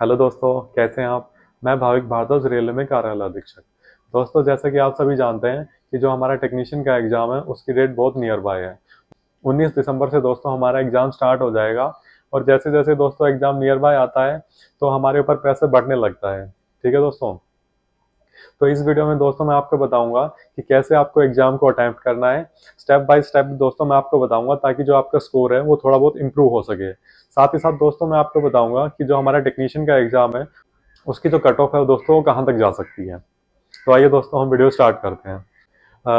Hello दोस्तों, कैसे हैं आप। मैं भाविक भारद्वाज, रेलवे में कार्यालय अधीक्षक। दोस्तों, जैसा कि आप सभी जानते हैं कि जो हमारा टेक्नीशियन का एग्ज़ाम है उसकी डेट बहुत नियर बाय है। 19 दिसंबर से दोस्तों हमारा एग्ज़ाम स्टार्ट हो जाएगा। और जैसे जैसे दोस्तों एग्ज़ाम नियर बाय आता है तो हमारे ऊपर प्रेशर बढ़ने लगता है। ठीक है दोस्तों। तो इस वीडियो में दोस्तों मैं आपको बताऊंगा कि कैसे आपको एग्जाम को अटेम्प्ट करना है। स्टेप बाय स्टेप दोस्तों मैं आपको बताऊंगा ताकि जो आपका स्कोर है वो थोड़ा बहुत इंप्रूव हो सके। साथ ही साथ दोस्तों मैं आपको बताऊंगा कि जो हमारा टेक्नीशियन का एग्जाम है उसकी जो कट ऑफ है दोस्तों वो कहाँ तक जा सकती है। तो आइए दोस्तों हम वीडियो स्टार्ट करते हैं।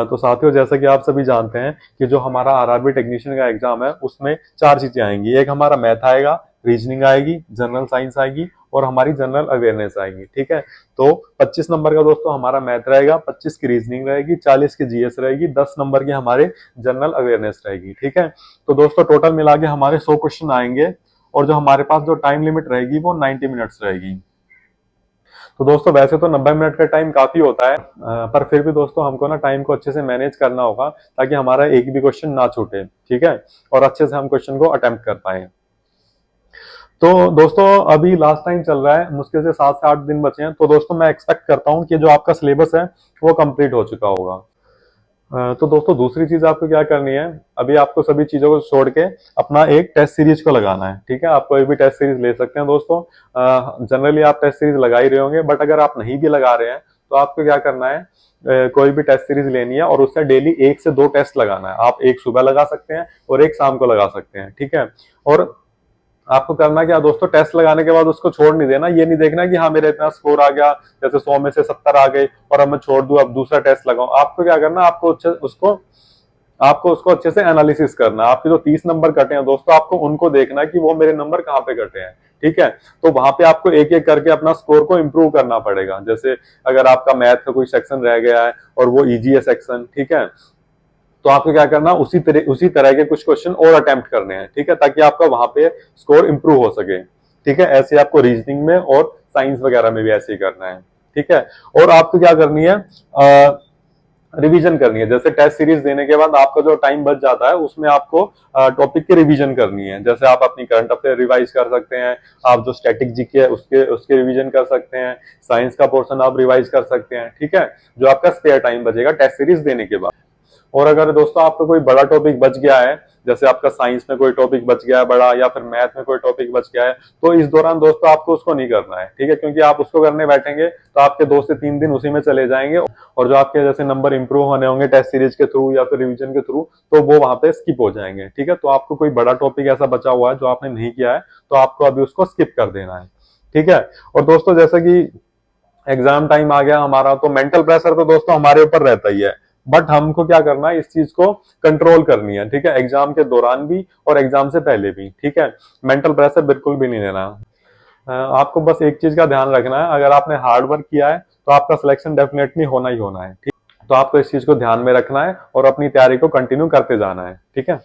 तो साथियों, जैसा कि आप सभी जानते हैं कि जो हमारा आरआरबी टेक्नीशियन का एग्जाम है उसमें चार चीजें आएंगी। एक हमारा मैथ आएगा, रीजनिंग आएगी, जनरल साइंस आएगी और हमारी जनरल अवेयरनेस आएगी। ठीक है। तो 25 नंबर का दोस्तों हमारा मैथ रहेगा, 25 की रीजनिंग रहेगी, 40 की जीएस रहेगी, 10 नंबर की हमारे जनरल अवेयरनेस रहेगी। ठीक है। तो दोस्तों टोटल मिला के हमारे 100 क्वेश्चन आएंगे और जो हमारे पास जो टाइम लिमिट रहेगी वो 90 मिनट्स रहेगी। तो दोस्तों वैसे तो 90 मिनट का टाइम काफी होता है, पर फिर भी दोस्तों हमको ना टाइम को अच्छे से मैनेज करना होगा ताकि हमारा एक भी क्वेश्चन ना छूटे। ठीक है। और अच्छे से हम क्वेश्चन को अटेम्प्ट कर पाए। तो दोस्तों अभी लास्ट टाइम चल रहा है, मुश्किल से 7 से 8 दिन बचे हैं। तो दोस्तों मैं एक्सपेक्ट करता हूँ कि जो आपका सिलेबस है वो कंप्लीट हो चुका होगा। तो दोस्तों दूसरी चीज आपको क्या करनी है, अभी आपको सभी चीजों को छोड़ के अपना एक टेस्ट सीरीज को लगाना है। ठीक है। आप कोई भी टेस्ट सीरीज ले सकते हैं दोस्तों। जनरली आप टेस्ट सीरीज लगा ही रहे होंगे, बट अगर आप नहीं भी लगा रहे हैं तो आपको क्या करना है, कोई भी टेस्ट सीरीज लेनी है और उससे डेली 1 से 2 टेस्ट लगाना है। आप एक सुबह लगा सकते हैं और एक शाम को लगा सकते हैं। ठीक है। और आपको करना क्या दोस्तों, टेस्ट लगाने के बाद उसको छोड़ नहीं देना। ये नहीं देखना कि हाँ मेरा इतना स्कोर आ गया, जैसे 100 में से 70 आ गए और अब मैं छोड़ दूं, अब दूसरा टेस्ट लगाऊं। आपको क्या करना, आपको उसको अच्छे से एनालिसिस करना। आपके जो 30 नंबर कटे हैं दोस्तों, आपको उनको देखना कि वो मेरे नंबर कहाँ पे कटे हैं। ठीक है। तो वहां पे आपको एक एक करके अपना स्कोर को इम्प्रूव करना पड़ेगा। जैसे अगर आपका मैथ का कोई सेक्शन रह गया है और वो इजी है सेक्शन, ठीक है, तो आपको क्या करना, उसी तरह के कुछ क्वेश्चन और अटेम्प्ट करने हैं। ठीक है। ताकि आपका वहां पे स्कोर इंप्रूव हो सके। ठीक है। ऐसे आपको रीजनिंग में और साइंस वगैरह में भी ऐसे ही करना है। ठीक है। और आपको क्या करनी है, रिवीजन करनी है। जैसे टेस्ट सीरीज देने के बाद आपका जो टाइम बच जाता है उसमें आपको टॉपिक की रिवीजन करनी है। जैसे आप अपनी करंट अफेयर रिवाइज कर सकते हैं, आप जो स्टैटिक जीके है उसके उसके रिवीजन कर सकते हैं, साइंस का पोर्शन आप रिवाइज कर सकते हैं। ठीक है। जो आपका स्पेयर टाइम बचेगा टेस्ट सीरीज देने के बाद। और अगर दोस्तों आपका कोई बड़ा टॉपिक बच गया है, जैसे आपका साइंस में कोई टॉपिक बच गया है बड़ा, या फिर मैथ में कोई टॉपिक बच गया है, तो इस दौरान दोस्तों आपको उसको नहीं करना है। ठीक है। क्योंकि आप उसको करने बैठेंगे तो आपके 2 से 3 दिन उसी में चले जाएंगे और जो आपके जैसे नंबर इंप्रूव होने होंगे टेस्ट सीरीज के थ्रू या फिर रिवीजन के थ्रू, तो वो वहां पे स्किप हो जाएंगे। ठीक है। तो आपको कोई बड़ा टॉपिक ऐसा बचा हुआ है जो आपने नहीं किया है तो आपको अभी उसको स्किप कर देना है। ठीक है। और दोस्तों जैसे कि एग्जाम टाइम आ गया हमारा, तो मेंटल प्रेशर तो दोस्तों हमारे ऊपर रहता ही है, बट हमको क्या करना है, इस चीज को कंट्रोल करनी है। ठीक है। एग्जाम के दौरान भी और एग्जाम से पहले भी। ठीक है। मेंटल प्रेशर बिल्कुल भी नहीं लेना। आपको बस एक चीज का ध्यान रखना है, अगर आपने हार्ड वर्क किया है तो आपका सिलेक्शन डेफिनेटली होना ही होना है। ठीक। तो आपको इस चीज को ध्यान में रखना है और अपनी तैयारी को कंटिन्यू करते जाना है। ठीक है।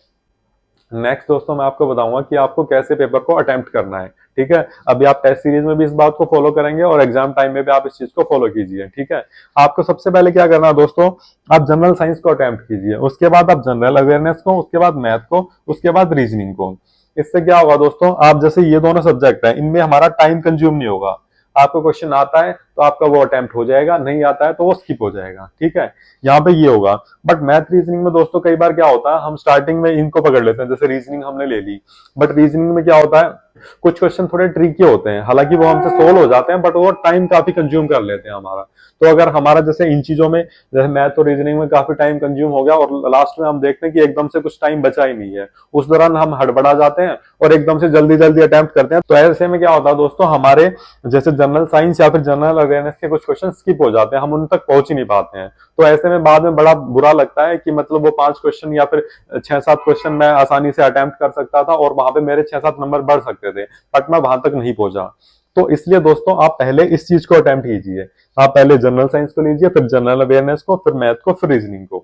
नेक्स्ट दोस्तों मैं आपको बताऊंगा कि आपको कैसे पेपर को अटेम्प्ट करना है। ठीक है। अभी आप टेस्ट सीरीज में भी इस बात को फॉलो करेंगे और एग्जाम टाइम में भी आप इस चीज को फॉलो कीजिए। ठीक है। आपको सबसे पहले क्या करना है दोस्तों, आप जनरल साइंस को अटेम्प्ट कीजिए, उसके बाद आप जनरल अवेयरनेस को, उसके बाद मैथ को, उसके बाद रीजनिंग को। इससे क्या होगा दोस्तों, आप जैसे ये दोनों सब्जेक्ट है इनमें हमारा टाइम कंज्यूम नहीं होगा। आपको क्वेश्चन आता है तो आपका वो अटेम्प्ट हो जाएगा, नहीं आता है तो वो स्किप हो जाएगा। ठीक है। यहाँ पे ये होगा। बट मैथ रीजनिंग में दोस्तों कई बार क्या होता है, हम स्टार्टिंग में इनको पकड़ लेते हैं, जैसे रीजनिंग हमने ले ली, बट रीजनिंग में क्या होता है, कुछ क्वेश्चन थोड़े ट्रिकी होते हैं, हालांकि वो हमसे सोल्व हो जाते हैं बट वो टाइम काफी कंज्यूम कर लेते हैं हमारा। तो अगर हमारा जैसे इन चीजों में, जैसे मैथ और रीजनिंग में काफी टाइम कंज्यूम हो गया और लास्ट में हम देखते हैं कि एकदम से कुछ टाइम बचा ही नहीं है, उस दौरान हम हड़बड़ा जाते हैं और एकदम से जल्दी जल्दी अटेम्प्ट करते हैं। तो ऐसे में क्या होता है दोस्तों, हमारे जैसे जनरल साइंस या फिर जनरल अवेयरनेस के कुछ क्वेश्चन स्किप हो जाते हैं, हम उन तक पहुंच ही नहीं पाते हैं। तो ऐसे में बाद में बड़ा बुरा लगता है कि मतलब वो 5 क्वेश्चन या फिर 6-7 क्वेश्चन मैं आसानी से अटेम्प्ट कर सकता था और वहां पे मेरे 6-7 नंबर बढ़ सकते थे, बट मैं वहां तक नहीं पहुंचा। तो इसलिए दोस्तों आप पहले इस चीज को अटेम्प्ट कीजिए। आप पहले जनरल साइंस को लीजिए, फिर जनरल अवेयरनेस को, फिर मैथ को, फिर रीजनिंग को।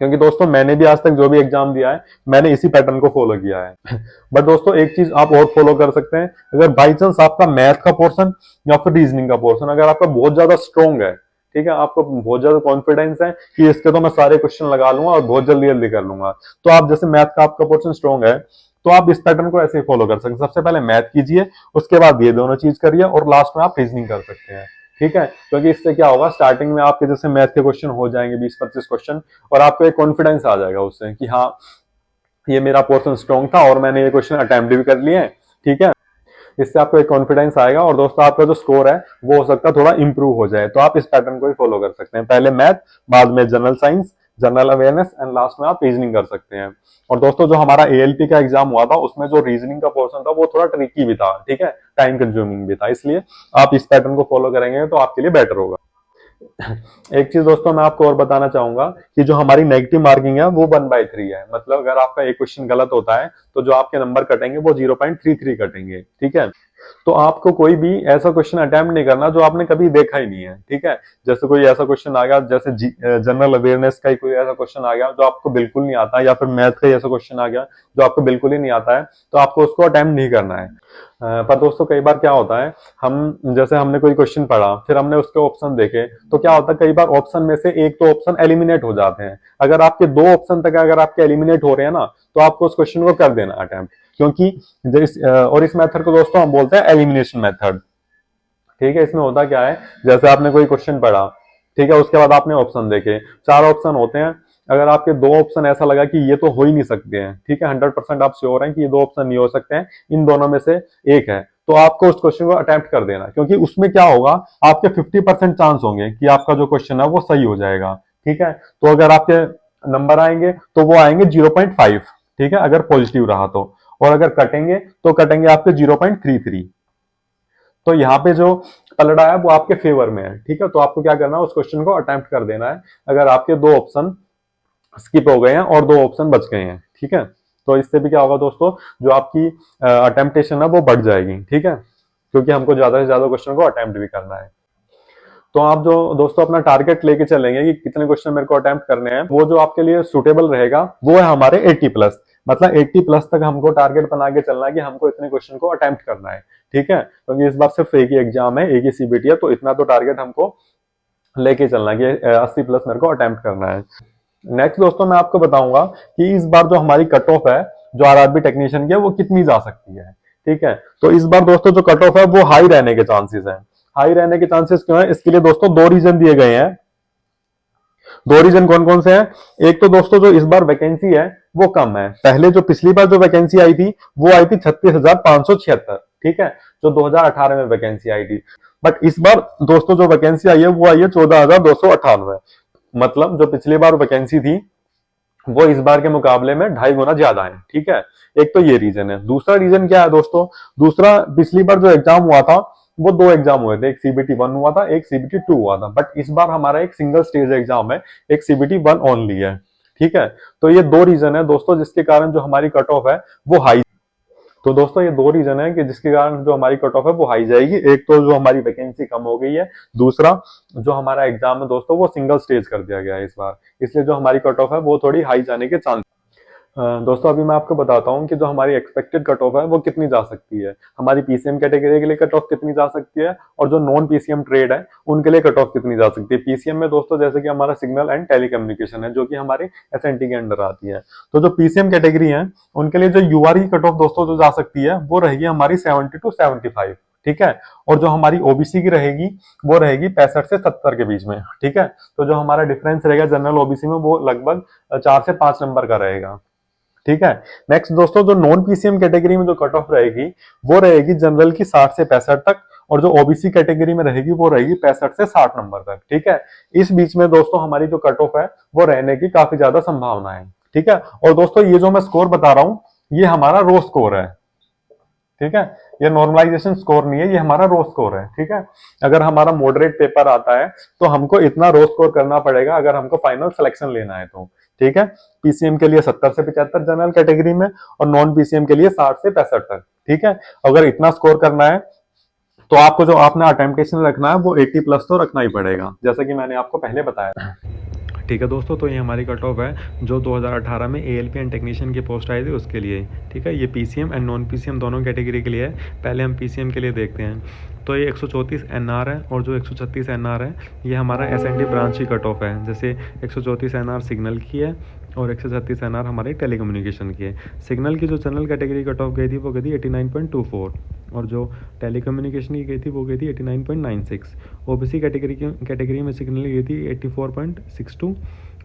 क्योंकि दोस्तों मैंने भी आज तक जो भी एग्जाम दिया है मैंने इसी पैटर्न को फॉलो किया है। बट दोस्तों एक चीज आप और फॉलो कर सकते हैं, अगर बाई चांस आपका मैथ का पोर्शन या फिर रीजनिंग का पोर्शन अगर आपका बहुत ज्यादा स्ट्रॉन्ग है, ठीक है, आपको बहुत ज्यादा कॉन्फिडेंस है कि इसके तो मैं सारे क्वेश्चन लगा लूंगा और बहुत जल्दी जल्दी कर लूंगा, तो आप जैसे मैथ का आपका पोर्शन स्ट्रॉन्ग है तो आप इस पैटर्न को ऐसे ही फॉलो कर सकते हैं। सबसे पहले मैथ कीजिए, उसके बाद ये दोनों चीज करिए और लास्ट में आप रीजनिंग कर सकते हैं। ठीक है, क्योंकि इससे क्या होगा, स्टार्टिंग में आपके जैसे मैथ के क्वेश्चन हो जाएंगे 20-25 क्वेश्चन, और आपको एक कॉन्फिडेंस आ जाएगा उससे कि हाँ ये मेरा पोर्शन स्ट्रॉन्ग था और मैंने ये क्वेश्चन अटेम्प्ट भी कर लिए हैं। ठीक है, इससे आपको एक कॉन्फिडेंस आएगा और दोस्तों आपका जो स्कोर है वो हो सकता है थोड़ा इंप्रूव हो जाए। तो आप इस पैटर्न को ही फॉलो कर सकते हैं, पहले मैथ, बाद में general science, general awareness and last में आप रीजनिंग कर सकते हैं। और दोस्तों जो हमारा एएलपी का एग्जाम हुआ था उसमें जो रीजनिंग का पोर्शन था वो थोड़ा ट्रिकी भी था, ठीक है, टाइम कंज्यूमिंग भी था, इसलिए आप इस पैटर्न को फॉलो करेंगे तो आपके लिए बेटर होगा। एक चीज दोस्तों मैं आपको और बताना चाहूंगा कि जो हमारी नेगेटिव मार्किंग है वो 1/3 है। मतलब अगर आपका एक क्वेश्चन गलत होता है तो जो आपके नंबर कटेंगे वो 0.33 कटेंगे। ठीक है, तो आपको कोई भी ऐसा क्वेश्चन अटेम्प्ट नहीं करना जो आपने कभी देखा ही नहीं है। ठीक है, जैसे कोई ऐसा क्वेश्चन आ गया, जैसे जनरल अवेयरनेस का ही कोई ऐसा क्वेश्चन आ गया जो आपको बिल्कुल नहीं आता है, या फिर मैथ का ही ऐसा क्वेश्चन आ गया जो आपको बिल्कुल ही नहीं आता है, तो आपको उसको अटेम्प्ट नहीं करना है। पर दोस्तों कई बार क्या होता है, हम जैसे हमने कोई क्वेश्चन पढ़ा, फिर हमने उसके ऑप्शन देखे, तो क्या होता है कई बार ऑप्शन में से एक तो ऑप्शन एलिमिनेट हो जाते हैं। अगर आपके 2 ऑप्शन तक अगर आपके एलिमिनेट हो रहे हैं ना, तो आपको उस क्वेश्चन को कर देना अटेम्प्ट, क्योंकि और इस मेथड को दोस्तों हम बोलते हैं एलिमिनेशन मेथड। ठीक है, इसमें होता क्या है, जैसे आपने कोई क्वेश्चन पढ़ा, ठीक है, उसके बाद आपने ऑप्शन देखे, 4 ऑप्शन होते हैं, अगर आपके 2 ऑप्शन ऐसा लगा कि ये तो हो ही नहीं सकते हैं, ठीक है, 100% आप श्योर हैं कि ये 2 ऑप्शन नहीं हो सकते हैं, इन दोनों में से एक है, तो आपको उस क्वेश्चन को अटेम्प्ट कर देना, क्योंकि उसमें क्या होगा, आपके 50% चांस होंगे कि आपका जो क्वेश्चन है वो सही हो जाएगा। ठीक है, तो अगर आपके नंबर आएंगे तो वो आएंगे 0.5, ठीक है, अगर पॉजिटिव रहा तो, और अगर कटेंगे तो कटेंगे आपके 0.33। तो यहाँ पे जो पलड़ा है वो आपके फेवर में है। ठीक है, तो आपको क्या करना है, उस क्वेश्चन को अटेम्प्ट कर देना है अगर आपके 2 ऑप्शन स्किप हो गए हैं और 2 ऑप्शन बच गए हैं। ठीक है, तो इससे भी क्या होगा दोस्तों, जो आपकी अटेम्प्टेशन है वो बढ़ जाएगी। ठीक है, क्योंकि हमको ज्यादा से ज्यादा क्वेश्चन को अटेम्प्ट भी करना है। तो आप जो दोस्तों अपना टारगेट लेके चलेंगे कि कितने क्वेश्चन मेरे को अटेम्प्ट करने हैं, वो जो आपके लिए सुटेबल रहेगा वो है हमारे 80+। मतलब 80+ तक हमको टारगेट बना के चलना है कि हमको इतने क्वेश्चन को अटेम्प्ट करना है। ठीक है, क्योंकि इस बार सिर्फ एक ही एग्जाम है, एक ही सीबीटी है, तो इतना तो टारगेट हमको लेके चलना है कि 80+ मेरे को अटेम्प्ट करना है। नेक्स्ट दोस्तों मैं आपको बताऊंगा कि इस बार जो हमारी कट ऑफ है जो आरआरबी टेक्नीशियन की है वो कितनी जा सकती है। ठीक है, तो इस बार दोस्तों जो कट ऑफ है वो हाई रहने के चांसेस है। हाई रहने के चांसेस क्यों है, इसके लिए दोस्तों 2 रीजन दिए गए हैं। 2 रीजन कौन कौन से हैं, एक तो दोस्तों जो इस बार वैकेंसी है वो कम है। पहले जो पिछली बार जो वैकेंसी आई थी वो आई थी 36,576। ठीक है, जो 2018 में वैकेंसी आई थी, बट इस बार दोस्तों जो वैकेंसी आई है वो आई है 14,298। मतलब जो पिछली बार वैकेंसी थी वो इस बार के मुकाबले में 2.5 गुना ज्यादा है। ठीक है, एक तो ये रीजन है। दूसरा रीजन क्या है दोस्तों, दूसरा पिछली बार जो एग्जाम हुआ था वो 2 एग्जाम हुए थे, एक सीबीटी 1 हुआ था, एक सीबीटी 2 हुआ था, बट इस बार हमारा एक सिंगल स्टेज एग्जाम है, एक सीबीटी 1 ओनली है। ठीक है, तो ये 2 रीजन है दोस्तों जिसके कारण जो हमारी कट ऑफ है वो हाई। तो दोस्तों ये 2 रीजन है कि जिसके कारण जो हमारी कट ऑफ है वो हाई जाएगी। एक तो जो हमारी वैकेंसी कम हो गई है, दूसरा जो हमारा एग्जाम है दोस्तों वो सिंगल स्टेज कर दिया गया है इस बार, इसलिए जो हमारी कट ऑफ है वो थोड़ी हाई जाने के चांस। दोस्तों अभी मैं आपको बताता हूँ कि जो हमारी एक्सपेक्टेड कट ऑफ है वो कितनी जा सकती है। हमारी पीसीएम कैटेगरी के लिए कट ऑफ कितनी जा सकती है, और जो नॉन पीसीएम ट्रेड है उनके लिए कट ऑफ कितनी जा सकती है। पीसीएम में दोस्तों जैसे कि हमारा सिग्नल एंड टेलीकम्युनिकेशन है जो कि हमारे एसएनटी के अंडर आती है, तो जो पीसीएम कैटेगरी है उनके लिए जो यूआर की कट ऑफ दोस्तों जो जा सकती है वो रहेगी हमारी 70 to 75। ठीक है, और जो हमारी ओबीसी की रहेगी वो रहेगी 65 से 70 के बीच में। ठीक है, तो जो हमारा डिफरेंस रहेगा जनरल ओबीसी में वो लगभग 4 से 5 नंबर का रहेगा। ठीक है, नेक्स्ट दोस्तों जो नॉन पीसीएम कैटेगरी में जो कट ऑफ रहेगी वो रहेगी जनरल की 60 से 65 तक, और जो ओबीसी कैटेगरी में रहेगी वो रहेगी 65 से 60 नंबर तक। ठीक है, इस बीच में दोस्तों हमारी जो कट ऑफ है वो रहने की काफी ज्यादा संभावना है। ठीक है, और दोस्तों ये जो मैं स्कोर बता रहा हूं ये हमारा रो स्कोर है। ठीक है, ये नॉर्मलाइजेशन स्कोर नहीं है, ये हमारा रो स्कोर है। ठीक है, अगर हमारा मॉडरेट पेपर आता है तो हमको इतना रो स्कोर करना पड़ेगा अगर हमको फाइनल सिलेक्शन लेना है तो। ठीक है, पीसीएम के लिए 70 से 75 जनरल कैटेगरी में, और नॉन पीसीएम के लिए 60 से 65 तक। ठीक है, अगर इतना स्कोर करना है तो आपको जो आपने अटेम्प्टेशन रखना है वो 80+ तो रखना ही पड़ेगा, जैसा कि मैंने आपको पहले बताया। ठीक है दोस्तों, तो ये हमारी कट ऑफ है जो 2018 में एएलपी एंड टेक्नीशियन की पोस्ट आई थी उसके लिए। ठीक है, ये पीसीएम एंड नॉन पीसीएम दोनों कैटेगरी के लिए है। पहले हम पीसीएम के लिए देखते हैं, तो ये 134 एनआर है, और जो 136 एनआर है ये हमारा एसएनडी ब्रांच की कट ऑफ है। जैसे 134 एनआर सिग्नल की है और 136 एनआर हमारे टेलीकम्युनिकेशन की है। सिग्नल की जो जनरल कैटेगरी कट ऑफ गई थी वो गई थी 89.24, और जो टेलीकम्युनिकेशन की गई थी वो गई थी 89.96। ओबीसी कैटेगरी में सिग्नल की गई थी 84.62,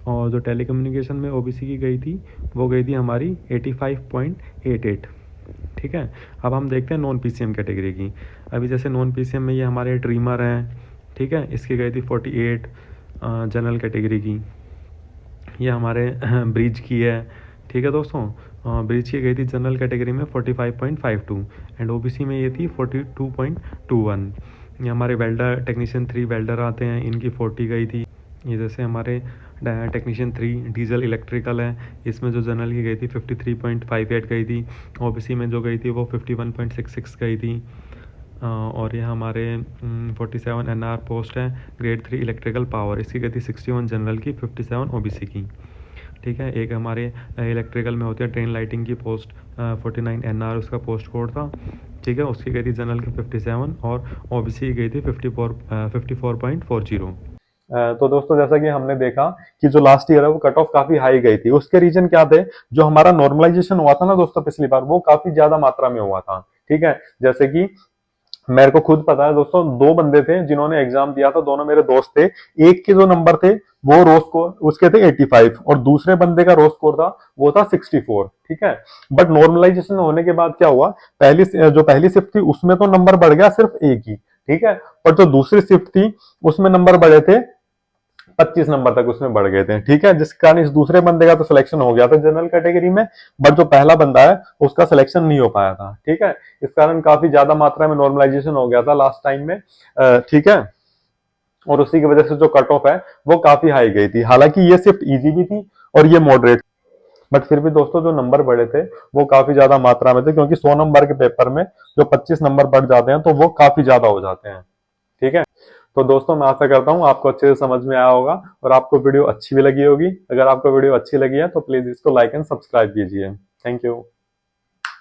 और जो टेलीकम्युनिकेशन में ओबीसी की गई थी वो गई थी हमारी 85.88। ठीक है, अब हम देखते हैं नॉन पीसीएम कैटेगरी की। अभी जैसे नॉन पीसीएम में ये हमारे ड्रीमर हैं, ठीक है, इसकी गई थी 48 जनरल कैटेगरी की। ये हमारे ब्रिज की है, ठीक है दोस्तों, ब्रिज की गई थी जनरल कैटेगरी में 45.52, एंड ओबीसी में ये थी 42.21। ये हमारे वेल्डर टेक्नीशियन 3 वेल्डर आते हैं, इनकी 40 गई थी। ये जैसे हमारे टेक्नीशियन 3 डीजल इलेक्ट्रिकल है, इसमें जो जनरल की गई थी 53.58 गई थी। ओबीसी में जो गई थी वो 51.66 गई थी। और ये हमारे 47 एनआर पोस्ट है, ग्रेड 3 इलेक्ट्रिकल पावर, इसकी गई थी 61 जनरल की, 57 ओबीसी की। ठीक है, एक हमारे इलेक्ट्रिकल में होती है ट्रेन लाइटिंग की पोस्ट, 49 एनआर उसका पोस्ट कोड था। ठीक है, उसकी गई थी जनरल की 57, और ओबीसी की गई थी 54.40। तो दोस्तों जैसा कि हमने देखा कि जो लास्ट ईयर है वो कट ऑफ काफी हाई गई थी। उसके रीजन क्या थे? जो हमारा नॉर्मलाइजेशन हुआ था ना दोस्तों पिछली बार, वो काफी ज्यादा मात्रा में हुआ था। ठीक है, जैसे कि मेरे को खुद पता है दोस्तों, 2 बंदे थे जिन्होंने एग्जाम दिया था, दोनों मेरे दोस्त थे। एक के जो नंबर थे वो रो स्कोर उसके थे 85, और दूसरे बंदे का रो स्कोर था वो था 64। ठीक है, बट नॉर्मलाइजेशन होने के बाद क्या हुआ, पहली शिफ्ट थी उसमें तो नंबर बढ़ गया सिर्फ एक ही। ठीक है, पर जो दूसरी शिफ्ट थी उसमें नंबर बढ़े थे 25 नंबर तक उसमें बढ़ गए थे। ठीक है, जिस कारण इस दूसरे बंदे का तो सिलेक्शन हो गया था जनरल कैटेगरी में, बट जो पहला बंदा है उसका सिलेक्शन नहीं हो पाया था। ठीक है, इस कारण काफी ज्यादा मात्रा में नॉर्मलाइजेशन हो गया था लास्ट टाइम में। ठीक है, और उसी की वजह से जो कट ऑफ है वो काफी हाई गई थी। हालांकि ये शिफ्ट इजी भी थी और ये मॉडरेट, बट फिर भी दोस्तों जो नंबर बढ़े थे वो काफी ज्यादा मात्रा में थे, क्योंकि 100 नंबर के पेपर में जो 25 नंबर बढ़ जाते हैं तो वो काफी ज्यादा हो जाते हैं। ठीक है, तो दोस्तों मैं आशा करता हूँ आपको अच्छे से समझ में आया होगा और आपको वीडियो अच्छी भी लगी होगी। अगर आपको वीडियो अच्छी लगी है तो प्लीज इसको लाइक एंड सब्सक्राइब कीजिए। Thank you.